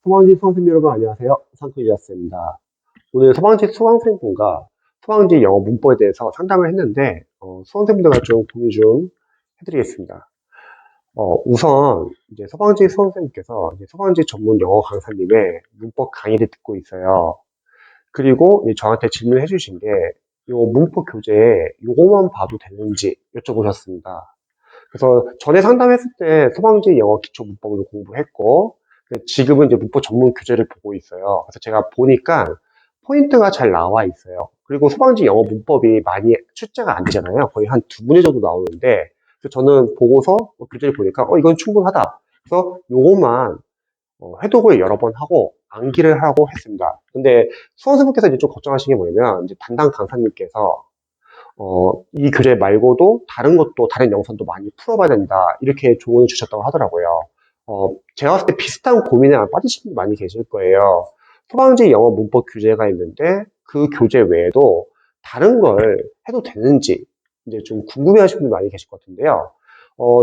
소방지 수강생 여러분 안녕하세요. 상크유아스입니다. 오늘 소방지 수강생분과 소방지 영어 문법에 대해서 상담을 했는데 수강생분들과 좀 공유 좀 해드리겠습니다. 우선 이제 소방지 수강생님께서 이제 소방지 전문 영어 강사님의 문법 강의를 듣고 있어요. 그리고 이제 저한테 질문을 해주신 게 요 문법 교재에 요거만 봐도 되는지 여쭤보셨습니다. 그래서 전에 상담했을 때 소방지 영어 기초 문법으로 공부했고, 지금은 이제 문법 전문 교재를 보고 있어요. 그래서 제가 보니까 포인트가 잘 나와 있어요. 그리고 소방지 영어 문법이 많이 출제가 안 되잖아요. 거의 한 두 문제 정도 나오는데, 그래서 저는 보고서 교재를 보니까, 이건 충분하다. 그래서 요것만 회독을 여러 번 하고 암기를 하고 했습니다. 근데 수험생분께서 이제 좀 걱정하시는 게 뭐냐면, 이제 담당 강사님께서 이 교재 말고도 다른 것도, 다른 영상도 많이 풀어봐야 된다. 이렇게 조언을 주셨다고 하더라고요. 제가 봤을 때 비슷한 고민에 빠지신 분이 많이 계실 거예요. 소방지 영어 문법 교재가 있는데 그 교재 외에도 다른 걸 해도 되는지 이제 좀 궁금해 하시는 분이 많이 계실 것 같은데요.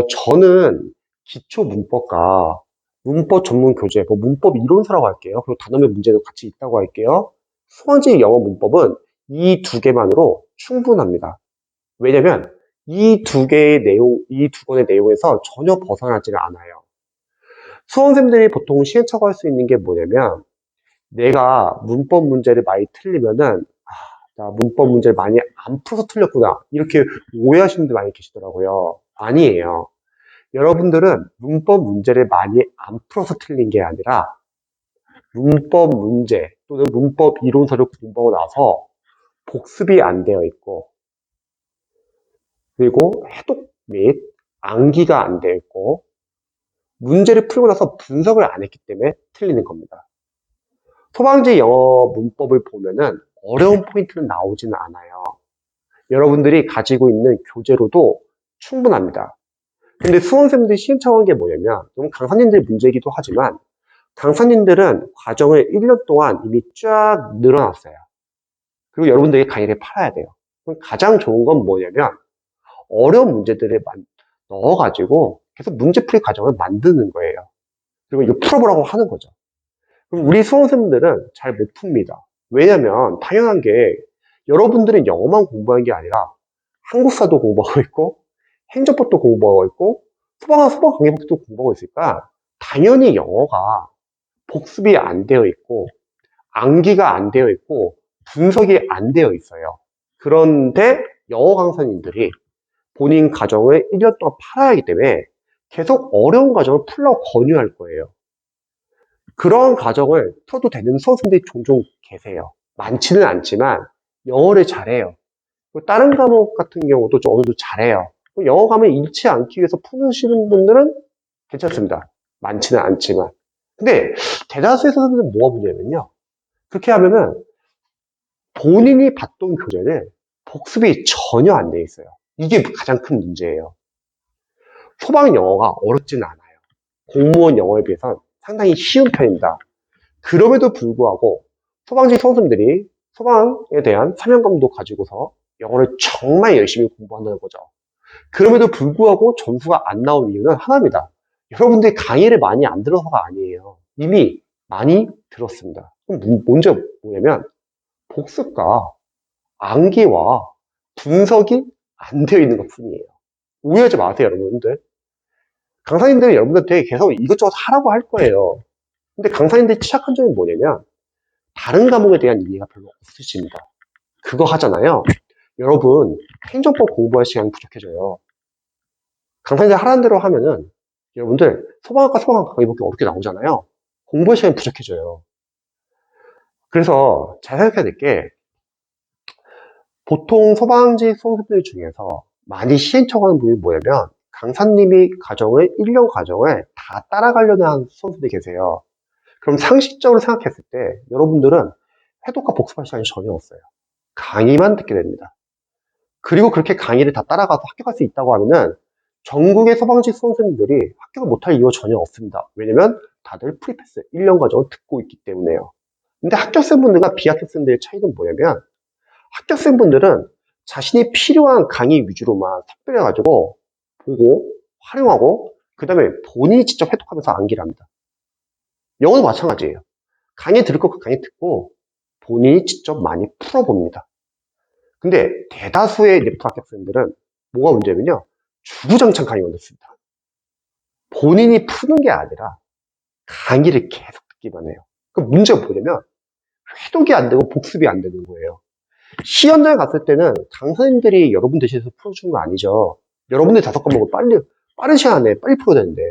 저는 기초 문법과 문법 전문 교재, 뭐 문법 이론서라고 할게요. 그리고 단어의 문제도 같이 있다고 할게요. 소방지 영어 문법은 이 두 개만으로 충분합니다. 왜냐면 이 두 개의 내용, 이 두 권의 내용에서 전혀 벗어나지를 않아요. 수험생들이 보통 시행착오할 수 있는 게 뭐냐면 내가 문법 문제를 많이 틀리면은 나 문법 문제를 많이 안 풀어서 틀렸구나 이렇게 오해하시는 분들 많이 계시더라고요. 아니에요. 여러분들은 문법 문제를 많이 안 풀어서 틀린 게 아니라 문법 문제 또는 문법 이론서를 공부하고 나서 복습이 안 되어 있고 그리고 해독 및 암기가 안 되어 있고 문제를 풀고 나서 분석을 안 했기 때문에 틀리는 겁니다. 소방지 영어 문법을 보면은 어려운 포인트는 나오지는 않아요. 여러분들이 가지고 있는 교재로도 충분합니다. 근데 수험생들이 시행착오한 게 뭐냐면, 강사님들 문제이기도 하지만, 강사님들은 과정을 1년 동안 이미 쫙 늘어났어요. 그리고 여러분들이 강의를 팔아야 돼요. 그럼 가장 좋은 건 뭐냐면, 어려운 문제들을 넣어가지고 계속 문제풀이 과정을 만드는 거예요. 그리고 이거 풀어보라고 하는 거죠. 그럼 우리 수험생들은 잘 못 풉니다. 왜냐면 당연한 게 여러분들은 영어만 공부하는 게 아니라 한국사도 공부하고 있고 행정법도 공부하고 있고 소방관계법도 공부하고 있으니까 당연히 영어가 복습이 안 되어 있고 암기가 안 되어 있고 분석이 안 되어 있어요. 그런데 영어 강사님들이 본인 과정을 1년 동안 팔아야 하기 때문에 계속 어려운 과정을 풀라고 권유할 거예요. 그런 과정을 풀어도 되는 수험생들이 종종 계세요. 많지는 않지만 영어를 잘해요. 다른 과목 같은 경우도 좀 어느 정도 잘해요. 영어 과목 잃지 않기 위해서 푸시는 분들은 괜찮습니다. 많지는 않지만. 근데 대다수의 선생님들은 뭐가 문제냐면요. 그렇게 하면은 본인이 봤던 교재를 복습이 전혀 안 돼 있어요. 이게 가장 큰 문제예요. 소방 영어가 어렵지는 않아요. 공무원 영어에 비해서 상당히 쉬운 편입니다. 그럼에도 불구하고 소방직 선생님들이 소방에 대한 사명감도 가지고서 영어를 정말 열심히 공부한다는 거죠. 그럼에도 불구하고 점수가 안 나온 이유는 하나입니다. 여러분들이 강의를 많이 안 들어서가 아니에요. 이미 많이 들었습니다. 그럼 문제 뭐냐면 복습과 암기와 분석이 안 되어 있는 것 뿐이에요. 오해하지 마세요, 여러분들. 강사님들은 여러분들한테 계속 이것저것 하라고 할 거예요. 근데 강사님들이 취약한 점이 뭐냐면 다른 과목에 대한 이해가 별로 없으십니다. 그거 하잖아요. 여러분, 행정법 공부할 시간이 부족해져요. 강사님들 하라는 대로 하면은 여러분들 소방학과 소방학과 강의밖에 어렵게 나오잖아요. 공부할 시간이 부족해져요. 그래서 잘 생각해야 될 게 보통 소방지 수험생들 중에서 많이 시행착오하는 부분이 뭐냐면 강사님이 1년 과정을 다 따라가려는 한 수험생들이 계세요. 그럼 상식적으로 생각했을 때 여러분들은 해독과 복습할 시간이 전혀 없어요. 강의만 듣게 됩니다. 그리고 그렇게 강의를 다 따라가서 합격할 수 있다고 하면은 전국의 소방직 수험생들이 합격을 못할 이유가 전혀 없습니다. 왜냐면 다들 프리패스 1년 과정을 듣고 있기 때문에요. 근데 합격생분들과 비합격생들의 차이는 뭐냐면 합격생분들은 자신이 필요한 강의 위주로만 삭별해가지고 보고 활용하고 그 다음에 본인이 직접 해독하면서 암기를 합니다. 영어도 마찬가지예요. 강의 들을 거 강의 듣고 본인이 직접 많이 풀어봅니다. 근데 대다수의 리프트 학생들은 뭐가 문제냐면요. 주구장창 강의만 듣습니다. 본인이 푸는 게 아니라 강의를 계속 듣기만 해요. 그럼 문제가 뭐냐면 회독이 안 되고 복습이 안 되는 거예요. 시연장 갔을 때는 강사님들이 여러분 대신해서 풀어주는 거 아니죠. 여러분들이 5과목을 빠른 시간에 빨리 풀어야 되는데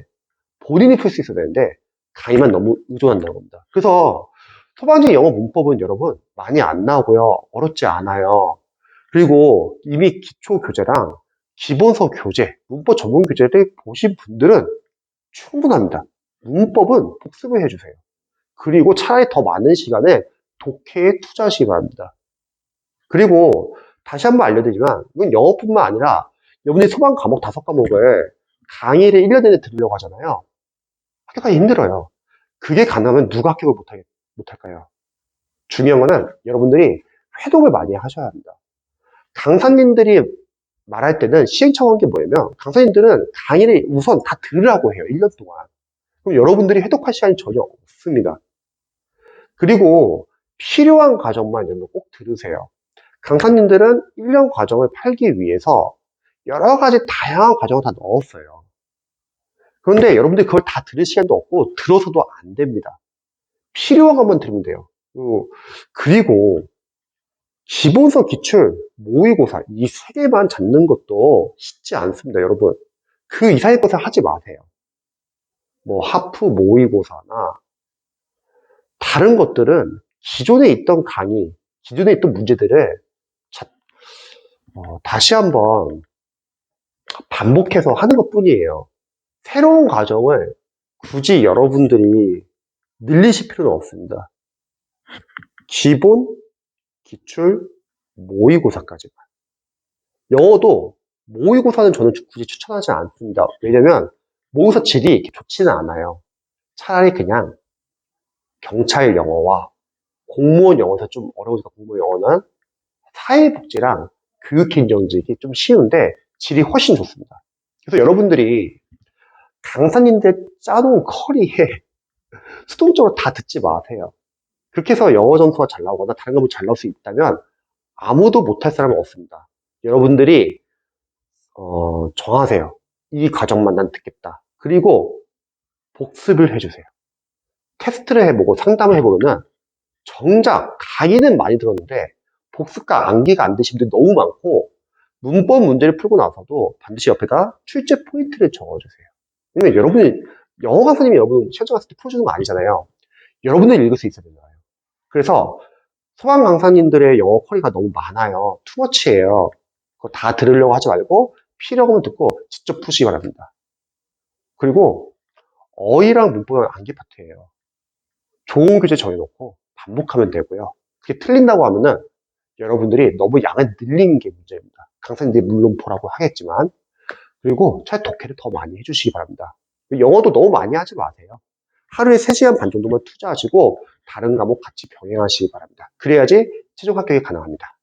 본인이 풀 수 있어야 되는데 강의만 너무 의존한다는 겁니다. 그래서 소방직 영어 문법은 여러분 많이 안 나오고요. 어렵지 않아요. 그리고 이미 기초 교재랑 기본서 교재, 문법 전문 교재를 보신 분들은 충분합니다. 문법은 복습을 해주세요. 그리고 차라리 더 많은 시간을 독해에 투자하시기 바랍니다. 그리고 다시 한번 알려드리지만 이건 영어뿐만 아니라 여러분이 소방 과목 5과목을 강의를 1년 내내 들으려고 하잖아요. 합격하기 힘들어요. 그게 가능하면 누가 합격을 못할까요? 중요한 거는 여러분들이 회독을 많이 하셔야 합니다. 강사님들이 말할 때는 시행착오한 게 뭐냐면 강사님들은 강의를 우선 다 들으라고 해요. 1년 동안. 그럼 여러분들이 회독할 시간이 전혀 없습니다. 그리고 필요한 과정만 여러분 꼭 들으세요. 강사님들은 1년 과정을 팔기 위해서 여러 가지 다양한 과정을 다 넣었어요. 그런데 여러분들이 그걸 다 들을 시간도 없고 들어서도 안 됩니다. 필요한 것만 들으면 돼요. 그리고 기본서, 기출, 모의고사 이 3개만 잡는 것도 쉽지 않습니다. 여러분 그 이상의 것을 하지 마세요. 뭐 하프 모의고사나 다른 것들은 기존에 있던 강의, 기존에 있던 문제들을 다시 한번 반복해서 하는 것 뿐이에요. 새로운 과정을 굳이 여러분들이 늘리실 필요는 없습니다. 기본, 기출, 모의고사까지만. 영어도 모의고사는 저는 굳이 추천하지 않습니다. 왜냐면 모의고사 질이 이렇게 좋지는 않아요. 차라리 그냥 경찰 영어와 공무원 영어에서 좀 어려우니까 공무원 영어는 사회복지랑 교육행정직이 좀 쉬운데 질이 훨씬 좋습니다. 그래서 여러분들이 강사님들 짜놓은 커리에 수동적으로 다 듣지 마세요. 그렇게 해서 영어 점수가 잘 나오거나 다른 과목이 잘 나올 수 있다면 아무도 못할 사람은 없습니다. 여러분들이 정하세요. 이 과정만 난 듣겠다. 그리고 복습을 해주세요. 테스트를 해보고 상담을 해보면 정작 강의는 많이 들었는데 복습과 암기가 안 되신 분들이 너무 많고 문법 문제를 풀고 나서도 반드시 옆에다 출제 포인트를 적어주세요. 왜냐면 여러분이 영어 강사님이 여러분 시험 갔을 때 풀어주는 거 아니잖아요. 여러분들이 읽을 수 있어야 되잖아요. 그래서 소방 강사님들의 영어 쿼리가 너무 많아요. 투머치예요. 그거 다 들으려고 하지 말고 필요하면 듣고 직접 푸시기 바랍니다. 그리고 어휘랑 문법은 암기 파트예요. 좋은 교재 정해놓고 반복하면 되고요. 그게 틀린다고 하면은 여러분들이 너무 양을 늘리는 게 문제입니다. 강사님들이 물론 보라고 하겠지만 그리고 차라리 독해를 더 많이 해주시기 바랍니다. 영어도 너무 많이 하지 마세요. 하루에 3시간 반 정도만 투자하시고 다른 과목 같이 병행하시기 바랍니다. 그래야지 최종 합격이 가능합니다.